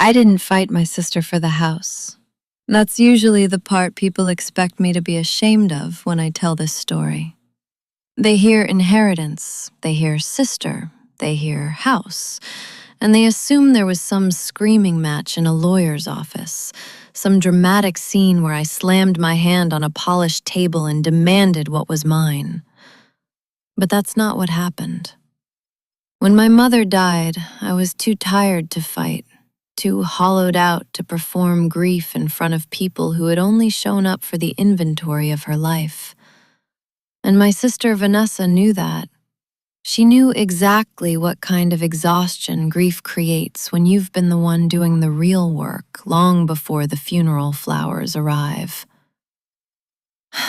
I didn't fight my sister for the house. That's usually the part people expect me to be ashamed of when I tell this story. They hear inheritance, they hear sister, they hear house, and they assume there was some screaming match in a lawyer's office, some dramatic scene where I slammed my hand on a polished table and demanded what was mine. But that's not what happened. When my mother died, I was too tired to fight, too hollowed out to perform grief in front of people who had only shown up for the inventory of her life. And my sister Vanessa knew that. She knew exactly what kind of exhaustion grief creates when you've been the one doing the real work long before the funeral flowers arrive.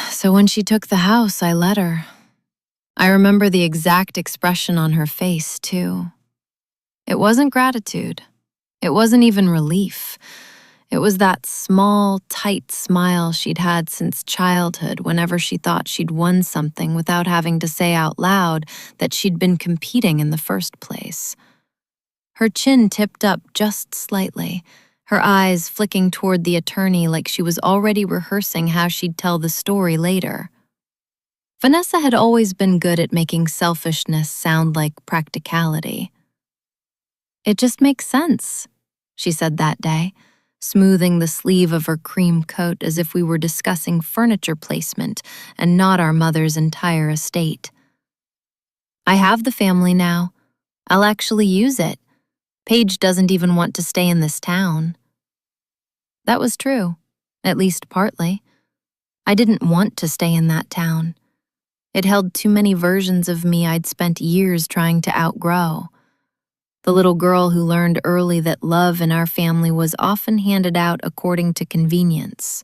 So when she took the house, I let her. I remember the exact expression on her face, too. It wasn't gratitude. It wasn't even relief. It was that small, tight smile she'd had since childhood whenever she thought she'd won something without having to say out loud that she'd been competing in the first place. Her chin tipped up just slightly, her eyes flicking toward the attorney like she was already rehearsing how she'd tell the story later. Vanessa had always been good at making selfishness sound like practicality. "It just makes sense," she said that day, smoothing the sleeve of her cream coat as if we were discussing furniture placement and not our mother's entire estate. "I have the family now. I'll actually use it. Paige doesn't even want to stay in this town." That was true, at least partly. I didn't want to stay in that town. It held too many versions of me I'd spent years trying to outgrow. The little girl who learned early that love in our family was often handed out according to convenience.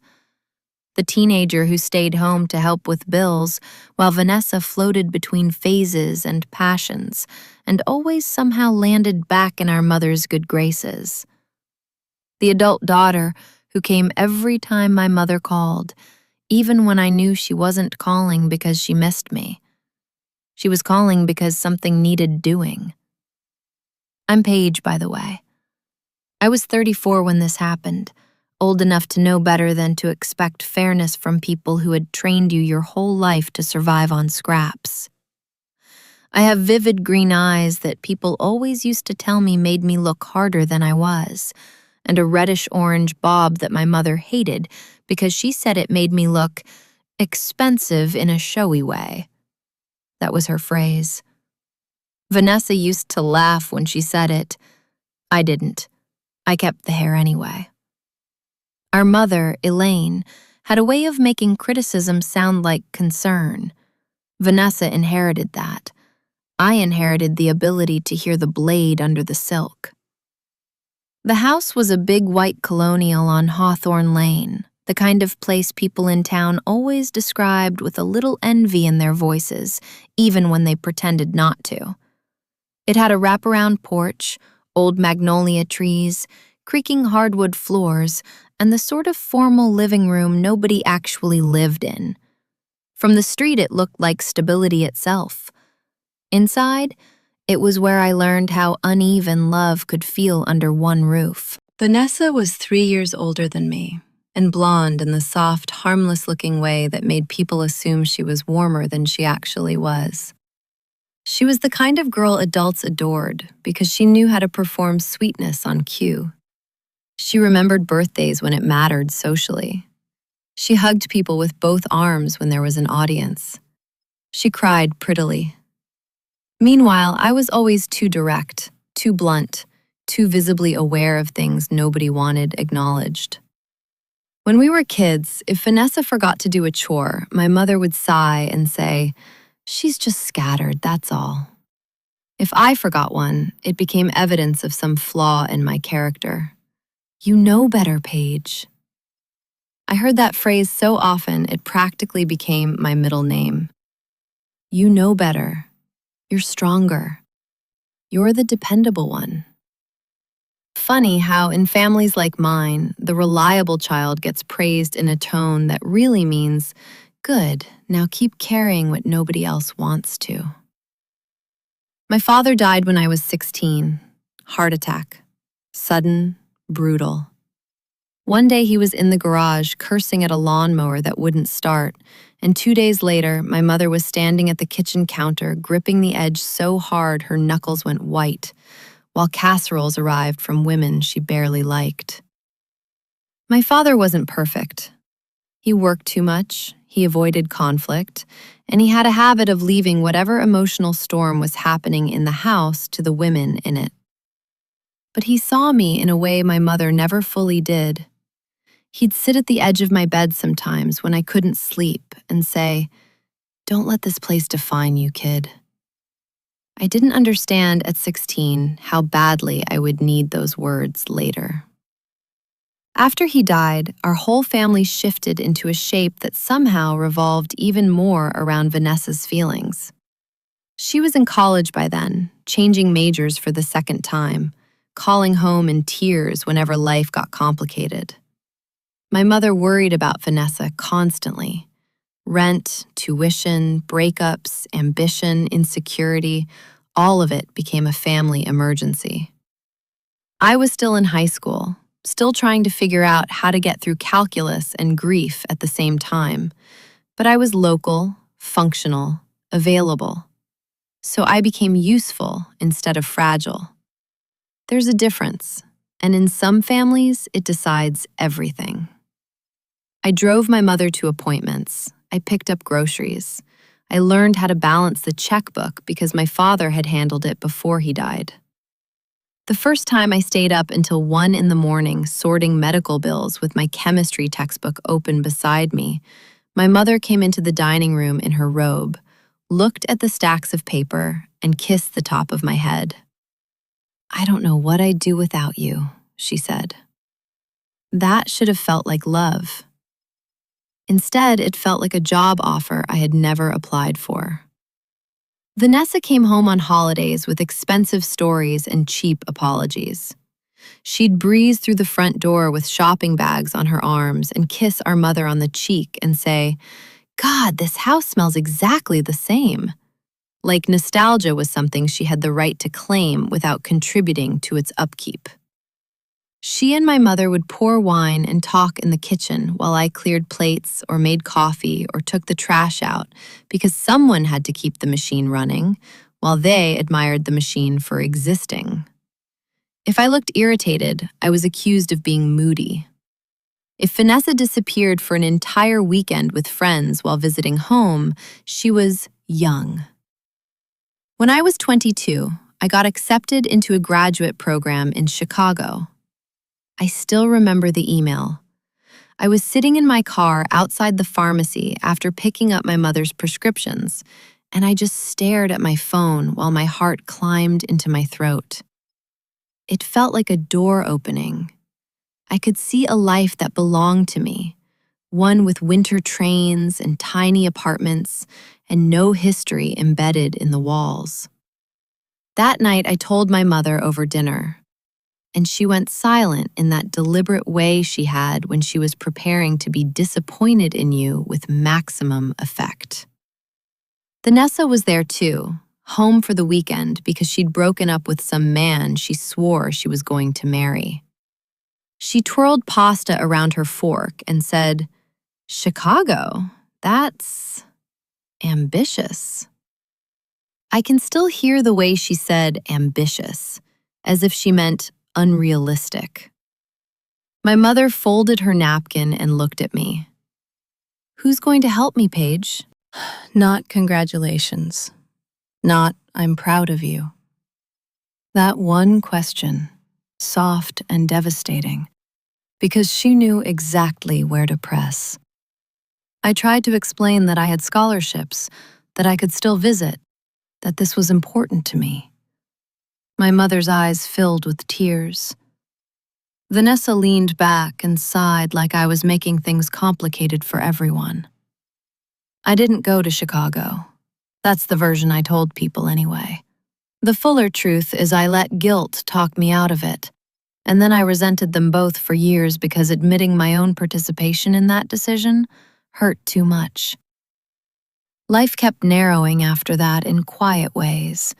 The teenager who stayed home to help with bills while Vanessa floated between phases and passions and always somehow landed back in our mother's good graces. The adult daughter who came every time my mother called, even when I knew she wasn't calling because she missed me. She was calling because something needed doing. I'm Paige, by the way. I was 34 when this happened, old enough to know better than to expect fairness from people who had trained you your whole life to survive on scraps. I have vivid green eyes that people always used to tell me made me look harder than I was, and a reddish-orange bob that my mother hated because she said it made me look expensive in a showy way. That was her phrase. Vanessa used to laugh when she said it. I didn't. I kept the hair anyway. Our mother, Elaine, had a way of making criticism sound like concern. Vanessa inherited that. I inherited the ability to hear the blade under the silk. The house was a big white colonial on Hawthorne Lane, the kind of place people in town always described with a little envy in their voices, even when they pretended not to. It had a wraparound porch, old magnolia trees, creaking hardwood floors, and the sort of formal living room nobody actually lived in. From the street, it looked like stability itself. Inside, it was where I learned how uneven love could feel under one roof. Vanessa was 3 years older than me, and blonde in the soft, harmless-looking way that made people assume she was warmer than she actually was. She was the kind of girl adults adored because she knew how to perform sweetness on cue. She remembered birthdays when it mattered socially. She hugged people with both arms when there was an audience. She cried prettily. Meanwhile, I was always too direct, too blunt, too visibly aware of things nobody wanted acknowledged. When we were kids, if Vanessa forgot to do a chore, my mother would sigh and say, "She's just scattered, that's all." If I forgot one, it became evidence of some flaw in my character. "You know better, Paige." I heard that phrase so often it practically became my middle name. You know better. You're stronger. You're the dependable one. Funny how in families like mine, the reliable child gets praised in a tone that really means, "Good, now keep carrying what nobody else wants to." My father died when I was 16. Heart attack. Sudden, brutal. One day he was in the garage cursing at a lawnmower that wouldn't start, and 2 days later, my mother was standing at the kitchen counter, gripping the edge so hard her knuckles went white, while casseroles arrived from women she barely liked. My father wasn't perfect. He worked too much, he avoided conflict, and he had a habit of leaving whatever emotional storm was happening in the house to the women in it. But he saw me in a way my mother never fully did. He'd sit at the edge of my bed sometimes when I couldn't sleep and say, "Don't let this place define you, kid." I didn't understand at 16 how badly I would need those words later. After he died, our whole family shifted into a shape that somehow revolved even more around Vanessa's feelings. She was in college by then, changing majors for the second time, calling home in tears whenever life got complicated. My mother worried about Vanessa constantly. Rent, tuition, breakups, ambition, insecurity, all of it became a family emergency. I was still in high school, still trying to figure out how to get through calculus and grief at the same time, but I was local, functional, available. So I became useful instead of fragile. There's a difference, and in some families, it decides everything. I drove my mother to appointments. I picked up groceries. I learned how to balance the checkbook because my father had handled it before he died. The first time I stayed up until 1 in the morning sorting medical bills with my chemistry textbook open beside me, my mother came into the dining room in her robe, looked at the stacks of paper, and kissed the top of my head. "I don't know what I'd do without you," she said. That should have felt like love. Instead, it felt like a job offer I had never applied for. Vanessa came home on holidays with expensive stories and cheap apologies. She'd breeze through the front door with shopping bags on her arms and kiss our mother on the cheek and say, "God, this house smells exactly the same." Like nostalgia was something she had the right to claim without contributing to its upkeep. She and my mother would pour wine and talk in the kitchen while I cleared plates or made coffee or took the trash out because someone had to keep the machine running, while they admired the machine for existing. If I looked irritated, I was accused of being moody. If Vanessa disappeared for an entire weekend with friends while visiting home, she was young. When I was 22, I got accepted into a graduate program in Chicago. I still remember the email. I was sitting in my car outside the pharmacy after picking up my mother's prescriptions, and I just stared at my phone while my heart climbed into my throat. It felt like a door opening. I could see a life that belonged to me, one with winter trains and tiny apartments and no history embedded in the walls. That night, I told my mother over dinner, and she went silent in that deliberate way she had when she was preparing to be disappointed in you with maximum effect. Vanessa was there too, home for the weekend because she'd broken up with some man she swore she was going to marry. She twirled pasta around her fork and said, "Chicago, that's ambitious." I can still hear the way she said ambitious, as if she meant unrealistic. My mother folded her napkin and looked at me. "Who's going to help me, Paige?" Not congratulations. Not I'm proud of you. That one question, soft and devastating, because she knew exactly where to press. I tried to explain that I had scholarships, that I could still visit, that this was important to me. My mother's eyes filled with tears. Vanessa leaned back and sighed like I was making things complicated for everyone. I didn't go to Chicago. That's the version I told people anyway. The fuller truth is I let guilt talk me out of it, and then I resented them both for years because admitting my own participation in that decision hurt too much. Life kept narrowing after that in quiet ways.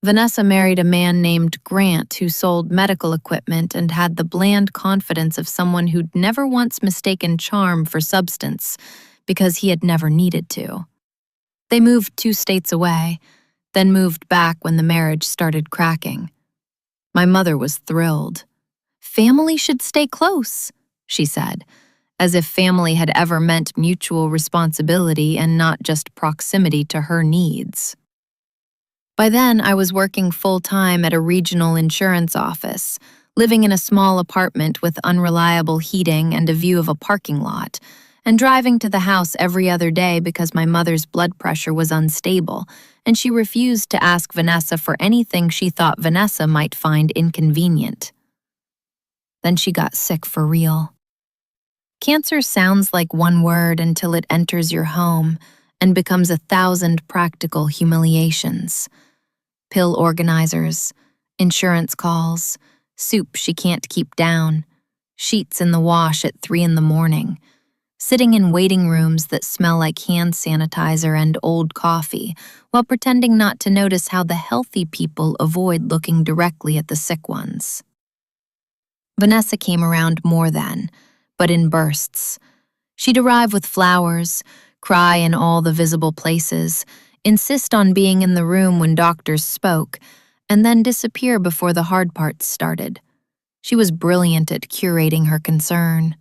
Vanessa married a man named Grant who sold medical equipment and had the bland confidence of someone who'd never once mistaken charm for substance because he had never needed to. They moved 2 states away, then moved back when the marriage started cracking. My mother was thrilled. "Family should stay close," she said, as if family had ever meant mutual responsibility and not just proximity to her needs. By then, I was working full-time at a regional insurance office, living in a small apartment with unreliable heating and a view of a parking lot, and driving to the house every other day because my mother's blood pressure was unstable, and she refused to ask Vanessa for anything she thought Vanessa might find inconvenient. Then she got sick for real. Cancer sounds like one word until it enters your home and becomes 1,000 practical humiliations. Pill organizers, insurance calls, soup she can't keep down, sheets in the wash at 3 in the morning, sitting in waiting rooms that smell like hand sanitizer and old coffee while pretending not to notice how the healthy people avoid looking directly at the sick ones. Vanessa came around more then, but in bursts. She'd arrive with flowers, cry in all the visible places, insist on being in the room when doctors spoke, and then disappear before the hard parts started. She was brilliant at curating her concern.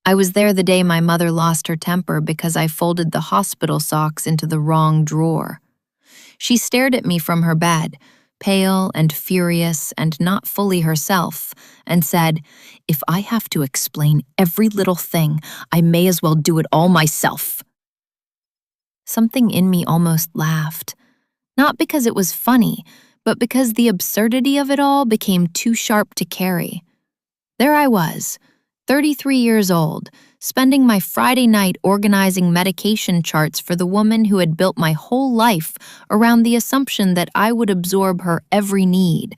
I was there the day my mother lost her temper because I folded the hospital socks into the wrong drawer. She stared at me from her bed, pale and furious and not fully herself, and said, "If I have to explain every little thing, I may as well do it all myself." Something in me almost laughed, not because it was funny, but because the absurdity of it all became too sharp to carry. There I was, 33 years old, spending my Friday night organizing medication charts for the woman who had built my whole life around the assumption that I would absorb her every need,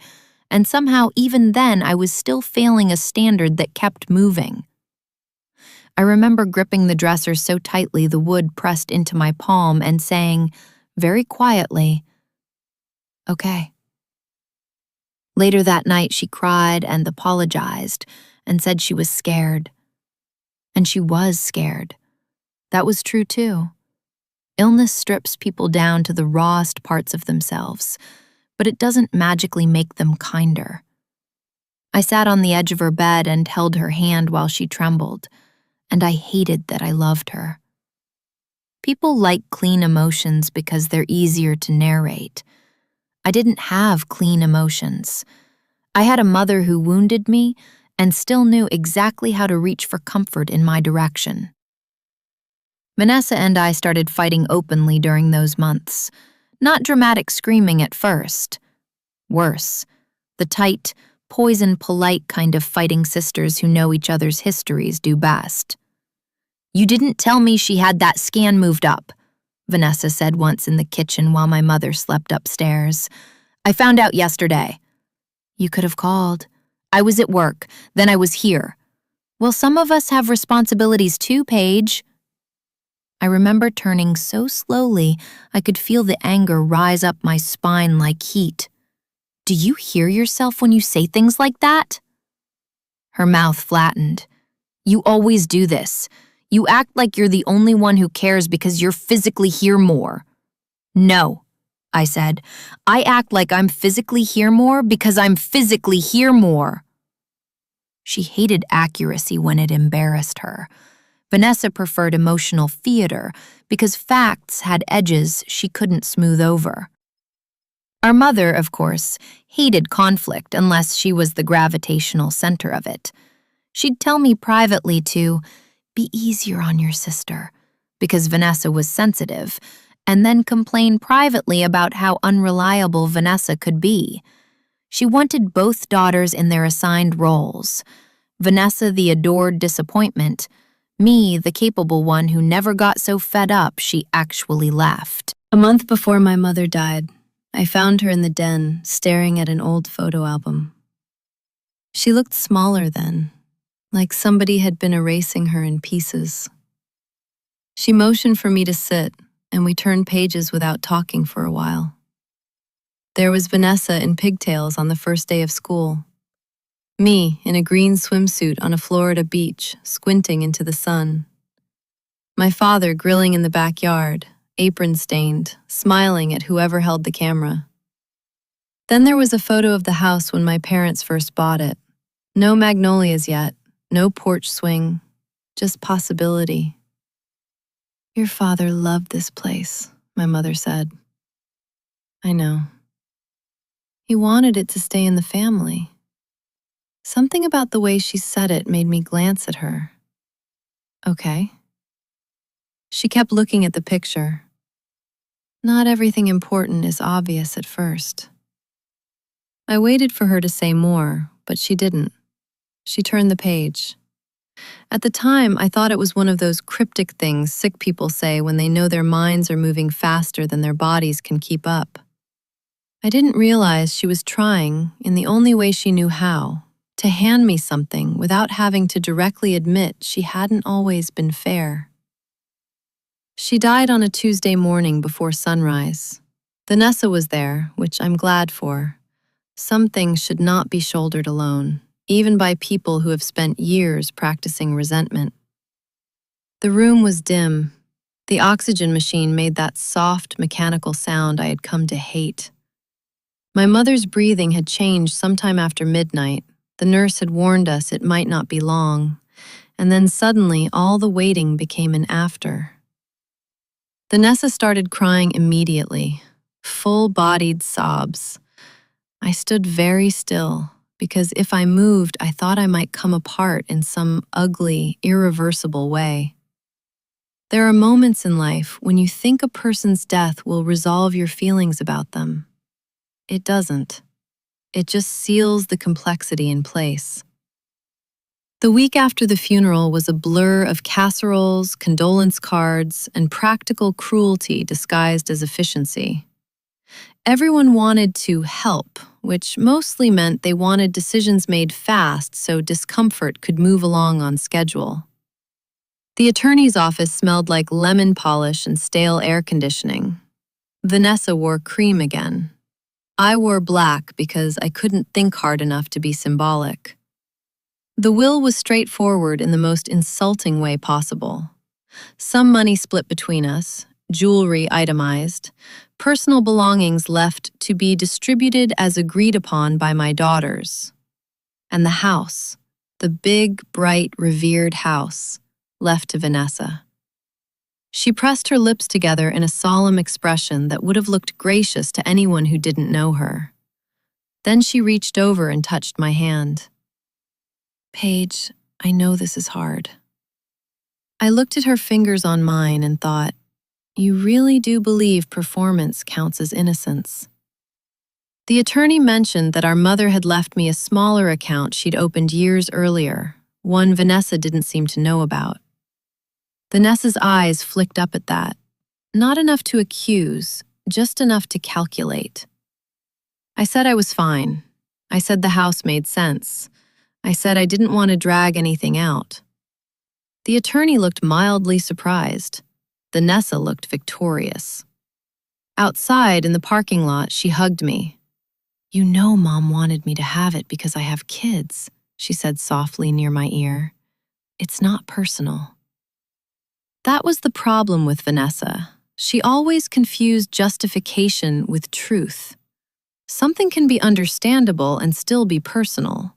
and somehow even then I was still failing a standard that kept moving. I remember gripping the dresser so tightly the wood pressed into my palm and saying, very quietly, "Okay." Later that night she cried and apologized and said she was scared. And she was scared. That was true too. Illness strips people down to the rawest parts of themselves, but it doesn't magically make them kinder. I sat on the edge of her bed and held her hand while she trembled, and I hated that I loved her. People like clean emotions because they're easier to narrate. I didn't have clean emotions. I had a mother who wounded me and still knew exactly how to reach for comfort in my direction. Vanessa and I started fighting openly during those months. Not dramatic screaming at first. Worse, the tight, poison-polite kind of fighting sisters who know each other's histories do best. "You didn't tell me she had that scan moved up," Vanessa said once in the kitchen while my mother slept upstairs. "I found out yesterday." "You could have called." "I was at work, then I was here." "Well, some of us have responsibilities too, Paige." I remember turning so slowly I could feel the anger rise up my spine like heat. "Do you hear yourself when you say things like that?" Her mouth flattened. "You always do this. You act like you're the only one who cares because you're physically here more." "No," I said. "I act like I'm physically here more because I'm physically here more." She hated accuracy when it embarrassed her. Vanessa preferred emotional theater because facts had edges she couldn't smooth over. Our mother, of course, hated conflict unless she was the gravitational center of it. She'd tell me privately to be easier on your sister because Vanessa was sensitive, and then complain privately about how unreliable Vanessa could be. She wanted both daughters in their assigned roles. Vanessa the adored disappointment, me the capable one who never got so fed up she actually left. A month before my mother died, I found her in the den, staring at an old photo album. She looked smaller then, like somebody had been erasing her in pieces. She motioned for me to sit, and we turned pages without talking for a while. There was Vanessa in pigtails on the first day of school. Me in a green swimsuit on a Florida beach, squinting into the sun. My father grilling in the backyard, apron-stained, smiling at whoever held the camera. Then there was a photo of the house when my parents first bought it. No magnolias yet, no porch swing, just possibility. Your father loved this place, my mother said. I know. He wanted it to stay in the family. Something about the way she said it made me glance at her. Okay. She kept looking at the picture. Not everything important is obvious at first. I waited for her to say more, but she didn't. She turned the page. At the time, I thought it was one of those cryptic things sick people say when they know their minds are moving faster than their bodies can keep up. I didn't realize she was trying, in the only way she knew how, to hand me something without having to directly admit she hadn't always been fair. She died on a Tuesday morning before sunrise. Vanessa was there, which I'm glad for. Some things should not be shouldered alone, even by people who have spent years practicing resentment. The room was dim. The oxygen machine made that soft, mechanical sound I had come to hate. My mother's breathing had changed sometime after midnight. The nurse had warned us it might not be long, and then suddenly all the waiting became an after. Vanessa started crying immediately, full-bodied sobs. I stood very still, because if I moved, I thought I might come apart in some ugly, irreversible way. There are moments in life when you think a person's death will resolve your feelings about them. It doesn't. It just seals the complexity in place. The week after the funeral was a blur of casseroles, condolence cards, and practical cruelty disguised as efficiency. Everyone wanted to help, which mostly meant they wanted decisions made fast so discomfort could move along on schedule. The attorney's office smelled like lemon polish and stale air conditioning. Vanessa wore cream again. I wore black because I couldn't think hard enough to be symbolic. The will was straightforward in the most insulting way possible. Some money split between us, jewelry itemized, personal belongings left to be distributed as agreed upon by my daughters. And the house, the big, bright, revered house, left to Vanessa. She pressed her lips together in a solemn expression that would have looked gracious to anyone who didn't know her. Then she reached over and touched my hand. Paige, I know this is hard. I looked at her fingers on mine and thought, you really do believe performance counts as innocence. The attorney mentioned that our mother had left me a smaller account she'd opened years earlier, one Vanessa didn't seem to know about. Vanessa's eyes flicked up at that. Not enough to accuse, just enough to calculate. I said I was fine. I said the house made sense. I said I didn't want to drag anything out. The attorney looked mildly surprised. Vanessa looked victorious. Outside, in the parking lot, she hugged me. You know Mom wanted me to have it because I have kids, she said softly near my ear. It's not personal. That was the problem with Vanessa. She always confused justification with truth. Something can be understandable and still be personal.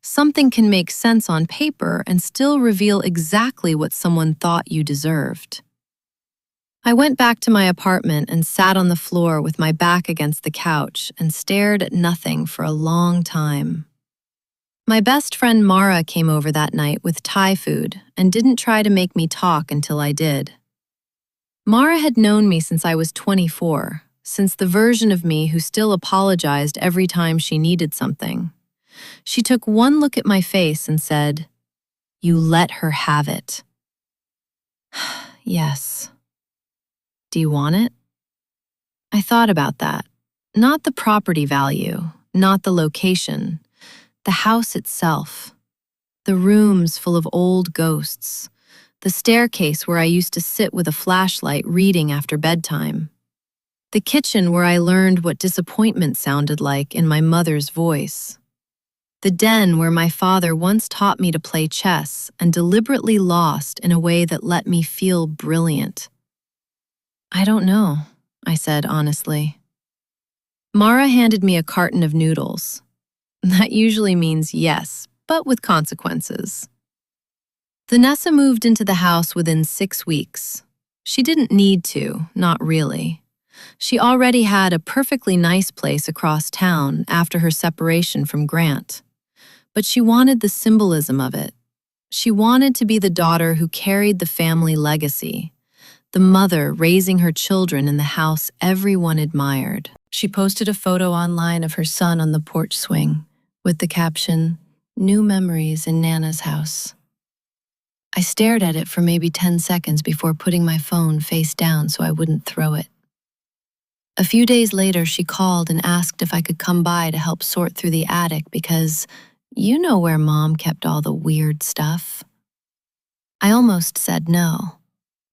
Something can make sense on paper and still reveal exactly what someone thought you deserved. I went back to my apartment and sat on the floor with my back against the couch and stared at nothing for a long time. My best friend Mara came over that night with Thai food and didn't try to make me talk until I did. Mara had known me since I was 24, since the version of me who still apologized every time she needed something. She took one look at my face and said, "You let her have it." Yes. Do you want it? I thought about that. Not the property value, not the location, the house itself. The rooms full of old ghosts. The staircase where I used to sit with a flashlight reading after bedtime. The kitchen where I learned what disappointment sounded like in my mother's voice. The den where my father once taught me to play chess and deliberately lost in a way that let me feel brilliant. I don't know, I said honestly. Mara handed me a carton of noodles. That usually means yes, but with consequences. Vanessa moved into the house within 6 weeks. She didn't need to, not really. She already had a perfectly nice place across town after her separation from Grant. But she wanted the symbolism of it. She wanted to be the daughter who carried the family legacy, the mother raising her children in the house everyone admired. She posted a photo online of her son on the porch swing with the caption, "New memories in Nana's house." I stared at it for maybe 10 seconds before putting my phone face down so I wouldn't throw it. A few days later, she called and asked if I could come by to help sort through the attic because you know where Mom kept all the weird stuff. I almost said no.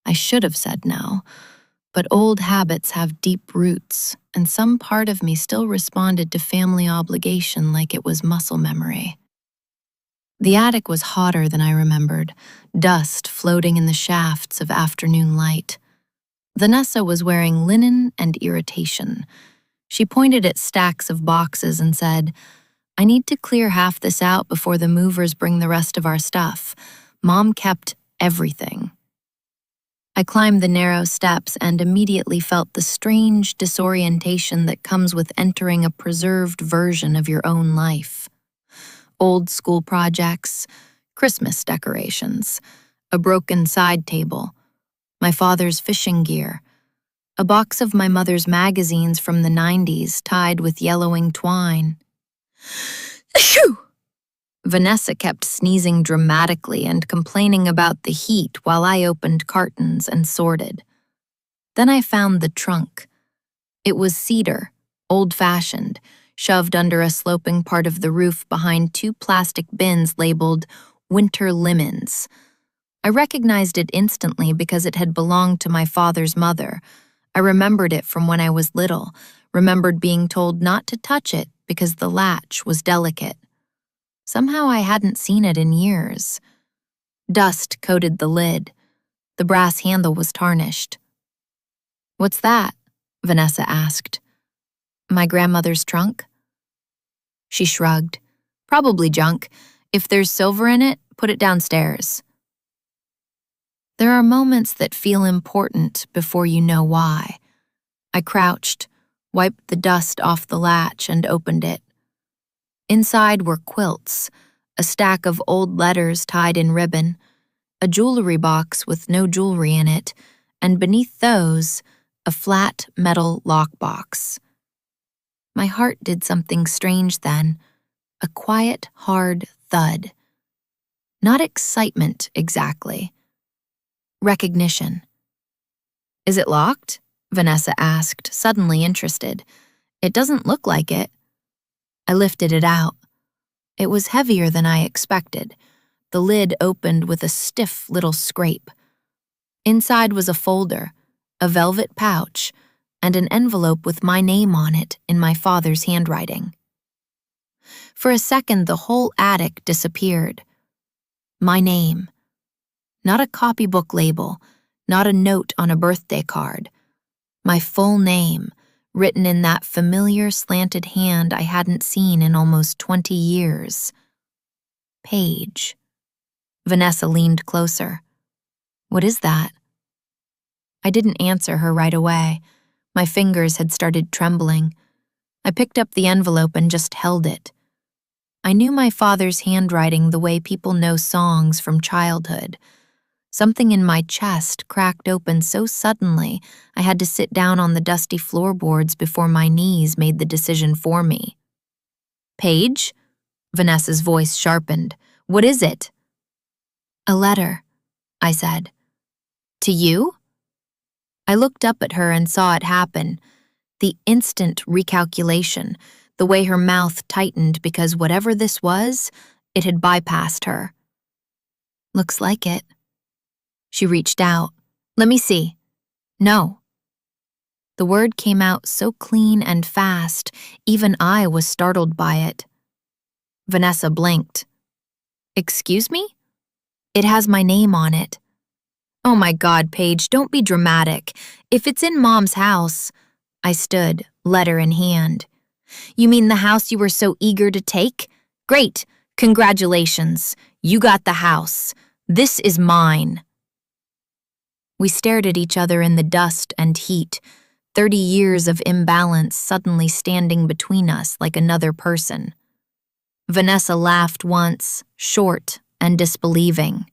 I should have said no, but old habits have deep roots, and some part of me still responded to family obligation like it was muscle memory. The attic was hotter than I remembered, dust floating in the shafts of afternoon light. Vanessa was wearing linen and irritation. She pointed at stacks of boxes and said, "I need to clear half this out before the movers bring the rest of our stuff. Mom kept everything." I climbed the narrow steps and immediately felt the strange disorientation that comes with entering a preserved version of your own life. Old school projects, Christmas decorations, a broken side table, my father's fishing gear, a box of my mother's magazines from the 90s tied with yellowing twine. Achoo! Vanessa kept sneezing dramatically and complaining about the heat while I opened cartons and sorted. Then I found the trunk. It was cedar, old-fashioned, shoved under a sloping part of the roof behind 2 plastic bins labeled Winter Lemons. I recognized it instantly because it had belonged to my father's mother. I remembered it from when I was little, remembered being told not to touch it because the latch was delicate. Somehow I hadn't seen it in years. Dust coated the lid. The brass handle was tarnished. "What's that?" Vanessa asked. "My grandmother's trunk?" She shrugged. "Probably junk. If there's silver in it, put it downstairs." There are moments that feel important before you know why. I crouched, wiped the dust off the latch, and opened it. Inside were quilts, a stack of old letters tied in ribbon, a jewelry box with no jewelry in it, and beneath those, a flat metal lockbox. My heart did something strange then, a quiet, hard thud. Not excitement, exactly. Recognition. "Is it locked?" Vanessa asked, suddenly interested. "It doesn't look like it." I lifted it out. It was heavier than I expected. The lid opened with a stiff little scrape. Inside was a folder, a velvet pouch, and an envelope with my name on it in my father's handwriting. For a second, the whole attic disappeared. My name. Not a copybook label, not a note on a birthday card. My full name, written in that familiar slanted hand I hadn't seen in almost 20 years. Paige. Vanessa leaned closer. "What is that?" I didn't answer her right away. My fingers had started trembling. I picked up the envelope and just held it. I knew my father's handwriting the way people know songs from childhood. Something in my chest cracked open so suddenly I had to sit down on the dusty floorboards before my knees made the decision for me. "Paige?" Vanessa's voice sharpened. "What is it?" "A letter," I said. "To you?" I looked up at her and saw it happen. The instant recalculation, the way her mouth tightened because whatever this was, it had bypassed her. "Looks like it." She reached out. "Let me see." "No." The word came out so clean and fast, even I was startled by it. Vanessa blinked. Excuse me? It has my name on it. Oh my God, Paige, don't be dramatic. If it's in Mom's house. I stood, letter in hand. You mean the house you were so eager to take? Great. Congratulations. You got the house. This is mine. We stared at each other in the dust and heat, 30 years of imbalance suddenly standing between us like another person. Vanessa laughed once, short and disbelieving.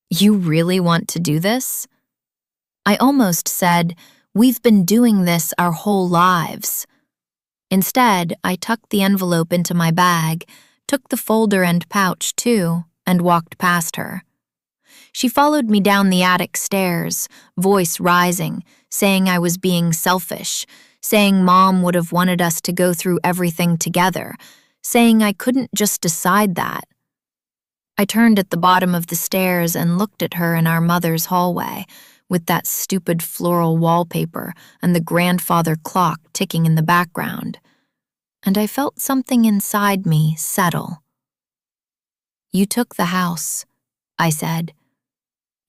You really want to do this? I almost said, we've been doing this our whole lives. Instead, I tucked the envelope into my bag, took the folder and pouch too, and walked past her. She followed me down the attic stairs, voice rising, saying I was being selfish, saying Mom would have wanted us to go through everything together, saying I couldn't just decide that. I turned at the bottom of the stairs and looked at her in our mother's hallway, with that stupid floral wallpaper and the grandfather clock ticking in the background, and I felt something inside me settle. You took the house, I said.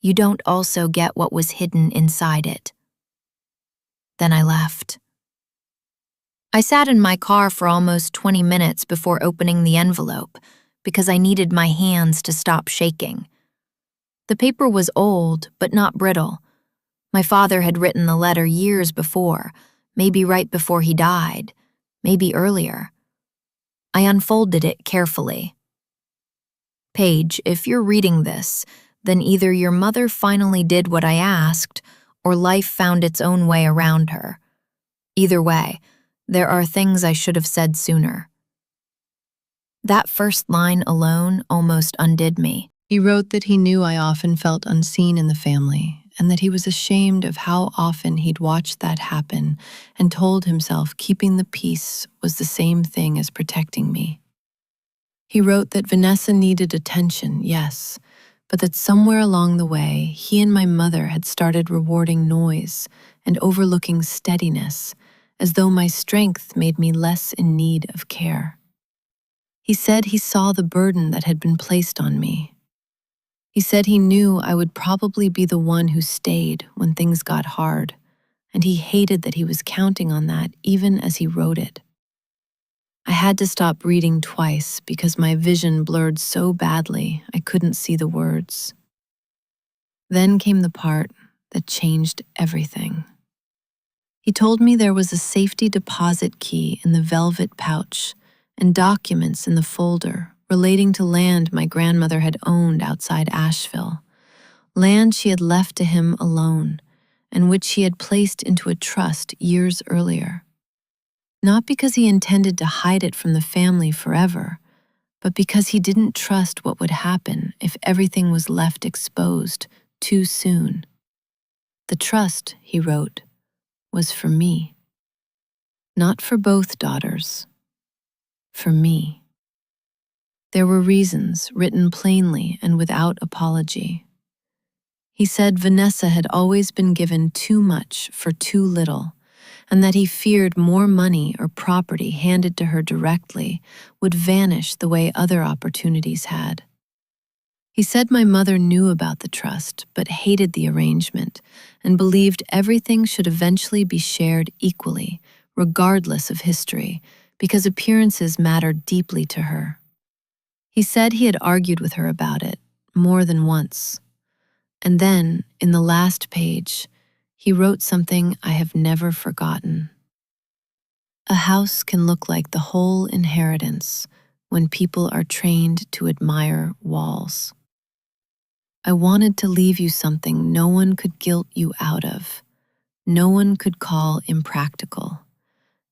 You don't also get what was hidden inside it. Then I left. I sat in my car for almost 20 minutes before opening the envelope, because I needed my hands to stop shaking. The paper was old, but not brittle. My father had written the letter years before, maybe right before he died, maybe earlier. I unfolded it carefully. Paige, if you're reading this, then either your mother finally did what I asked, or life found its own way around her. Either way, there are things I should have said sooner. That first line alone almost undid me. He wrote that he knew I often felt unseen in the family, and that he was ashamed of how often he'd watched that happen, and told himself keeping the peace was the same thing as protecting me. He wrote that Vanessa needed attention, yes, but that somewhere along the way, he and my mother had started rewarding noise and overlooking steadiness, as though my strength made me less in need of care. He said he saw the burden that had been placed on me. He said he knew I would probably be the one who stayed when things got hard, and he hated that he was counting on that even as he wrote it. I had to stop reading twice because my vision blurred so badly I couldn't see the words. Then came the part that changed everything. He told me there was a safety deposit key in the velvet pouch and documents in the folder relating to land my grandmother had owned outside Asheville, land she had left to him alone, and which she had placed into a trust years earlier. Not because he intended to hide it from the family forever, but because he didn't trust what would happen if everything was left exposed too soon. The trust, he wrote, was for me. Not for both daughters. For me. There were reasons, written plainly and without apology. He said Vanessa had always been given too much for too little, and that he feared more money or property handed to her directly would vanish the way other opportunities had. He said my mother knew about the trust but hated the arrangement and believed everything should eventually be shared equally, regardless of history, because appearances mattered deeply to her. He said he had argued with her about it more than once. And then, in the last page, he wrote something I have never forgotten. A house can look like the whole inheritance when people are trained to admire walls. I wanted to leave you something no one could guilt you out of, no one could call impractical,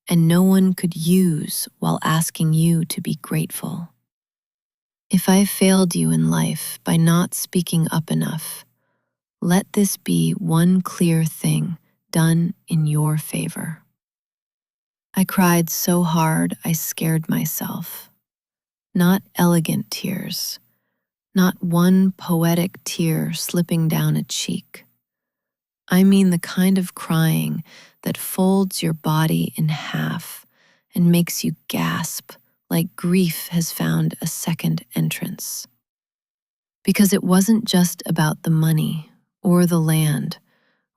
and no one could use while asking you to be grateful. If I failed you in life by not speaking up enough, let this be one clear thing done in your favor. I cried so hard I scared myself. Not elegant tears, not one poetic tear slipping down a cheek. I mean the kind of crying that folds your body in half and makes you gasp like grief has found a second entrance. Because it wasn't just about the money or the land,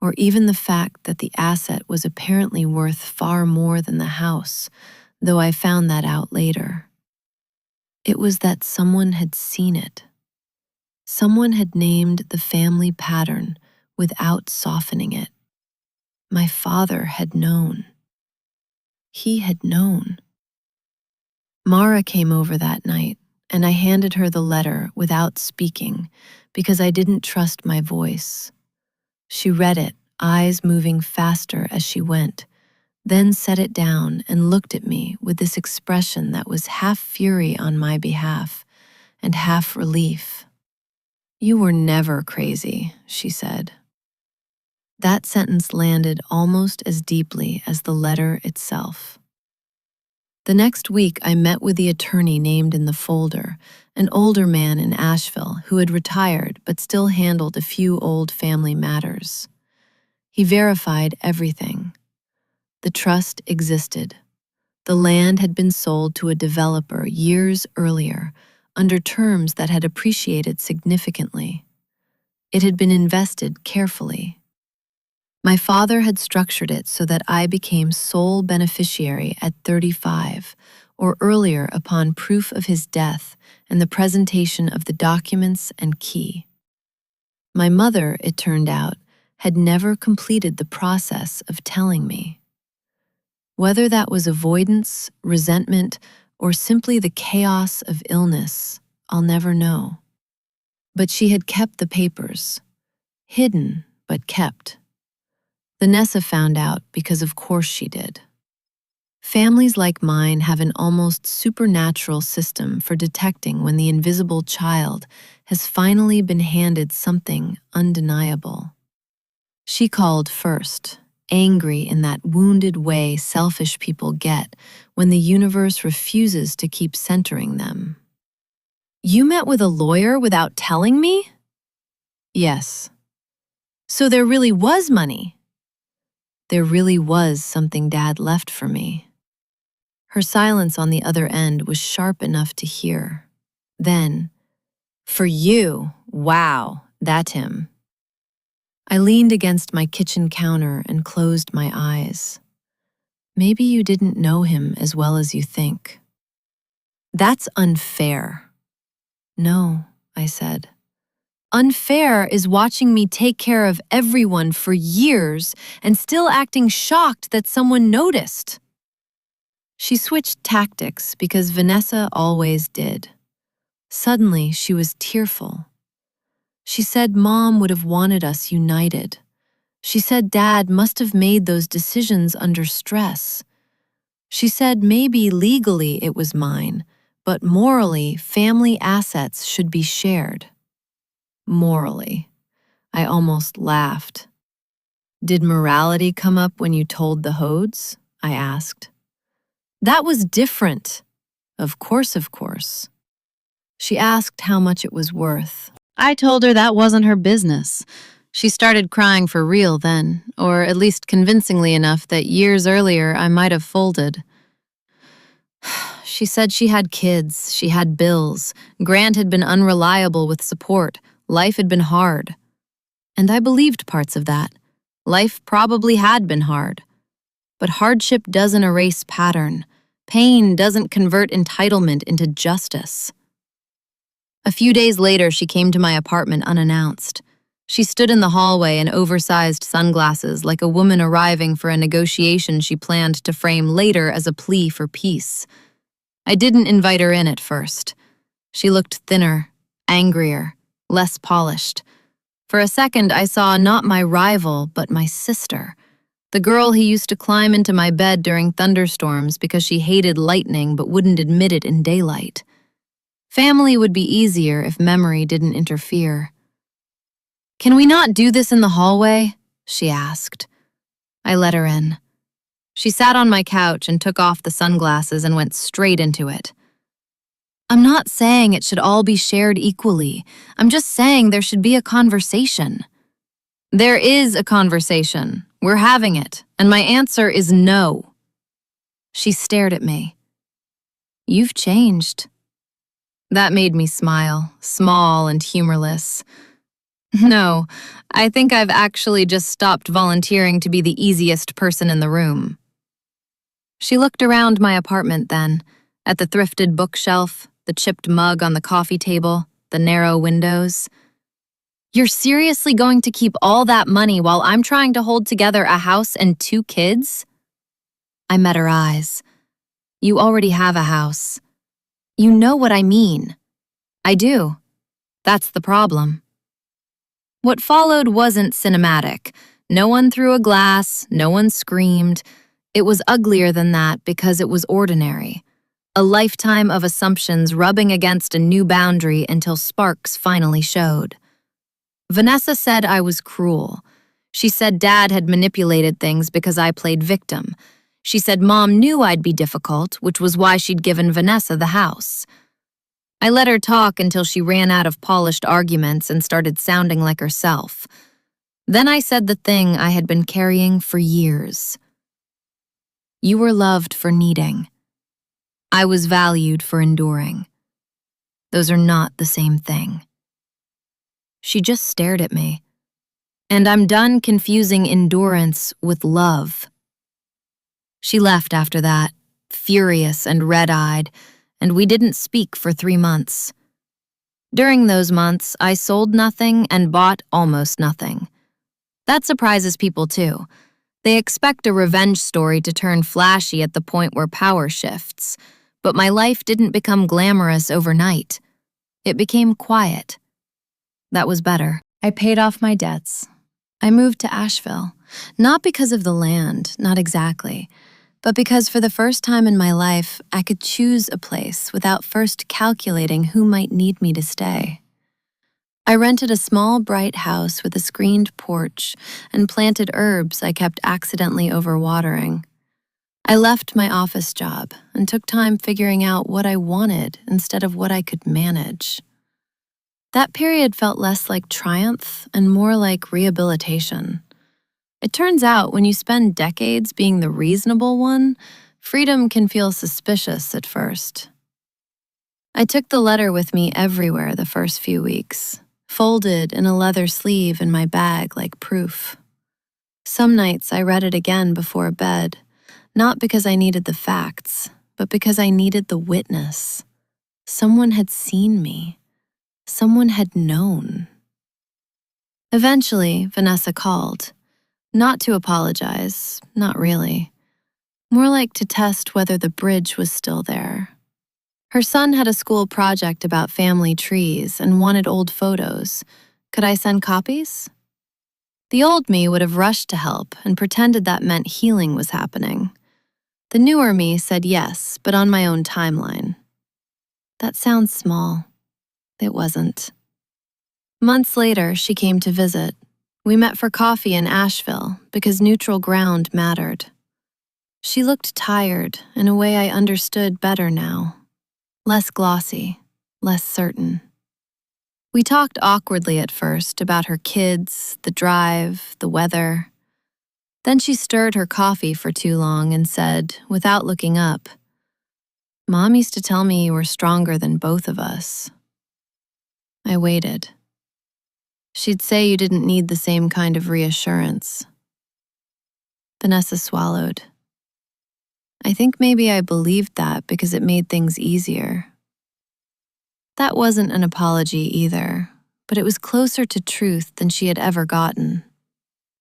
or even the fact that the asset was apparently worth far more than the house, though I found that out later. It was that someone had seen it. Someone had named the family pattern without softening it. My father had known. He had known. Mara came over that night, and I handed her the letter without speaking because I didn't trust my voice. She read it, eyes moving faster as she went, then set it down and looked at me with this expression that was half fury on my behalf and half relief. "You were never crazy," she said. That sentence landed almost as deeply as the letter itself. The next week, I met with the attorney named in the folder, an older man in Asheville who had retired but still handled a few old family matters. He verified everything. The trust existed. The land had been sold to a developer years earlier, under terms that had appreciated significantly. It had been invested carefully. My father had structured it so that I became sole beneficiary at 35, or earlier upon proof of his death and the presentation of the documents and key. My mother, it turned out, had never completed the process of telling me. Whether that was avoidance, resentment, or simply the chaos of illness, I'll never know. But she had kept the papers, hidden but kept. Vanessa found out because of course she did. Families like mine have an almost supernatural system for detecting when the invisible child has finally been handed something undeniable. She called first, angry in that wounded way selfish people get when the universe refuses to keep centering them. "You met with a lawyer without telling me?" "Yes." "So there really was money?" There really was something Dad left for me. Her silence on the other end was sharp enough to hear. Then, "For you, wow, that's him." I leaned against my kitchen counter and closed my eyes. "Maybe you didn't know him as well as you think." "That's unfair." "No," I said. "Unfair is watching me take care of everyone for years and still acting shocked that someone noticed." She switched tactics because Vanessa always did. Suddenly, she was tearful. She said Mom would have wanted us united. She said Dad must have made those decisions under stress. She said maybe legally it was mine, but morally, family assets should be shared. Morally. I almost laughed. "Did morality come up when you told the Hodes?" I asked. "That was different." Of course, of course." She asked how much it was worth. I told her that wasn't her business. She started crying for real then, or at least convincingly enough that years earlier I might have folded. She said she had kids, she had bills, Grant had been unreliable with support, life had been hard. And I believed parts of that. Life probably had been hard. But hardship doesn't erase pattern. Pain doesn't convert entitlement into justice. A few days later, she came to my apartment unannounced. She stood in the hallway in oversized sunglasses like a woman arriving for a negotiation she planned to frame later as a plea for peace. I didn't invite her in at first. She looked thinner, angrier, less polished. For a second, I saw not my rival, but my sister, the girl who used to climb into my bed during thunderstorms because she hated lightning but wouldn't admit it in daylight. Family would be easier if memory didn't interfere. "Can we not do this in the hallway?" she asked. I let her in. She sat on my couch and took off the sunglasses and went straight into it. "I'm not saying it should all be shared equally. I'm just saying there should be a conversation." There is a conversation. We're having it, and my answer is no. She stared at me. You've changed. That made me smile, small and humorless. No, I think I've actually just stopped volunteering to be the easiest person in the room. She looked around my apartment then, at the thrifted bookshelf, the chipped mug on the coffee table, the narrow windows. You're seriously going to keep all that money while I'm trying to hold together a house and 2 kids? I met her eyes. You already have a house. You know what I mean. I do. That's the problem. What followed wasn't cinematic. No one threw a glass, no one screamed. It was uglier than that because it was ordinary. A lifetime of assumptions rubbing against a new boundary until sparks finally showed. Vanessa said I was cruel. She said Dad had manipulated things because I played victim. She said Mom knew I'd be difficult, which was why she'd given Vanessa the house. I let her talk until she ran out of polished arguments and started sounding like herself. Then I said the thing I had been carrying for years. You were loved for needing. I was valued for enduring. Those are not the same thing. She just stared at me. And I'm done confusing endurance with love. She left after that, furious and red-eyed, and we didn't speak for 3 months. During those months, I sold nothing and bought almost nothing. That surprises people too. They expect a revenge story to turn flashy at the point where power shifts, but my life didn't become glamorous overnight. It became quiet. That was better. I paid off my debts. I moved to Asheville, not because of the land, not exactly, but because for the first time in my life, I could choose a place without first calculating who might need me to stay. I rented a small, bright house with a screened porch and planted herbs I kept accidentally overwatering. I left my office job and took time figuring out what I wanted instead of what I could manage. That period felt less like triumph and more like rehabilitation. It turns out when you spend decades being the reasonable one, freedom can feel suspicious at first. I took the letter with me everywhere the first few weeks, folded in a leather sleeve in my bag like proof. Some nights I read it again before bed, not because I needed the facts, but because I needed the witness. Someone had seen me. Someone had known. Eventually, Vanessa called. Not to apologize, not really. More like to test whether the bridge was still there. Her son had a school project about family trees and wanted old photos. Could I send copies? The old me would have rushed to help and pretended that meant healing was happening. The newer me said yes, but on my own timeline. That sounds small. It wasn't. Months later, she came to visit. We met for coffee in Asheville because neutral ground mattered. She looked tired in a way I understood better now. Less glossy, less certain. We talked awkwardly at first about her kids, the drive, the weather. Then she stirred her coffee for too long and said, without looking up, "Mom used to tell me you were stronger than both of us." I waited. She'd say you didn't need the same kind of reassurance. Vanessa swallowed. I think maybe I believed that because it made things easier. That wasn't an apology either, but it was closer to truth than she had ever gotten.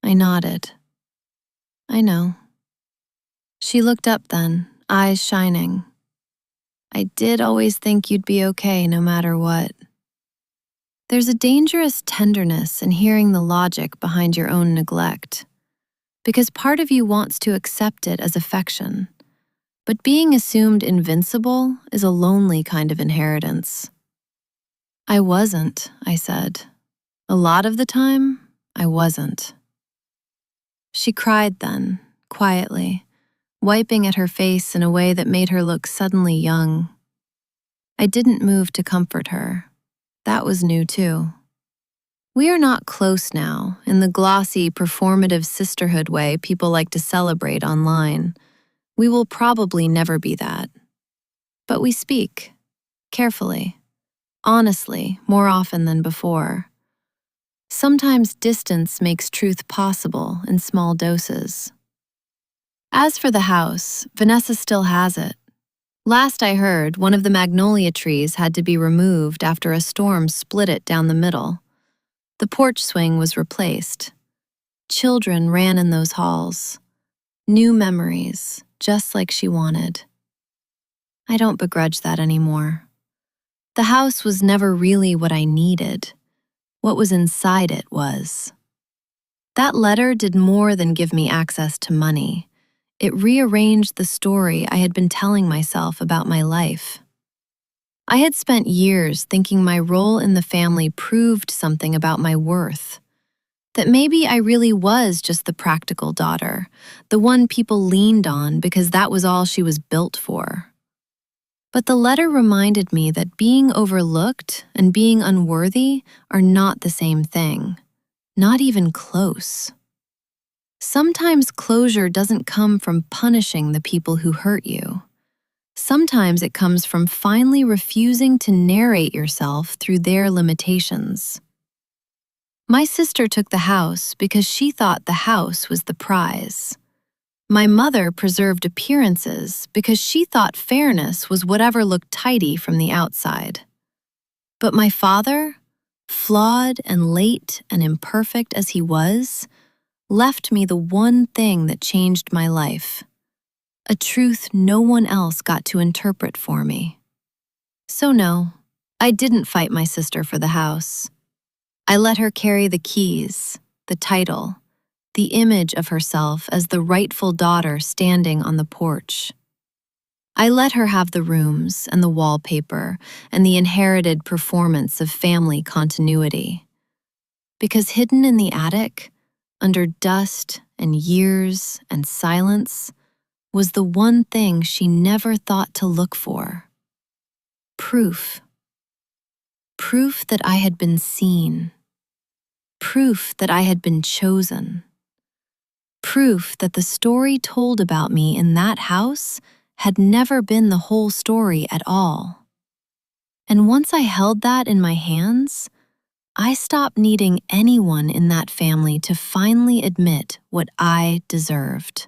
I nodded. I know. She looked up then, eyes shining. I did always think you'd be okay no matter what. There's a dangerous tenderness in hearing the logic behind your own neglect, because part of you wants to accept it as affection, but being assumed invincible is a lonely kind of inheritance. I wasn't, I said. A lot of the time, I wasn't. She cried then, quietly, wiping at her face in a way that made her look suddenly young. I didn't move to comfort her. That was new too. We are not close now, in the glossy, performative sisterhood way people like to celebrate online. We will probably never be that. But we speak, carefully, honestly, more often than before. Sometimes distance makes truth possible in small doses. As for the house, Vanessa still has it. Last I heard, one of the magnolia trees had to be removed after a storm split it down the middle. The porch swing was replaced. Children ran in those halls. New memories, just like she wanted. I don't begrudge that anymore. The house was never really what I needed. What was inside it was. That letter did more than give me access to money. It rearranged the story I had been telling myself about my life. I had spent years thinking my role in the family proved something about my worth. That maybe I really was just the practical daughter, the one people leaned on because that was all she was built for. But the letter reminded me that being overlooked and being unworthy are not the same thing, not even close. Sometimes closure doesn't come from punishing the people who hurt you. Sometimes it comes from finally refusing to narrate yourself through their limitations. My sister took the house because she thought the house was the prize. My mother preserved appearances because she thought fairness was whatever looked tidy from the outside. But my father, flawed and late and imperfect as he was, left me the one thing that changed my life. A truth no one else got to interpret for me. So no, I didn't fight my sister for the house. I let her carry the keys, the title, the image of herself as the rightful daughter standing on the porch. I let her have the rooms and the wallpaper and the inherited performance of family continuity. Because hidden in the attic, under dust and years and silence, was the one thing she never thought to look for. Proof. Proof that I had been seen. Proof that I had been chosen. Proof that the story told about me in that house had never been the whole story at all. And once I held that in my hands, I stopped needing anyone in that family to finally admit what I deserved.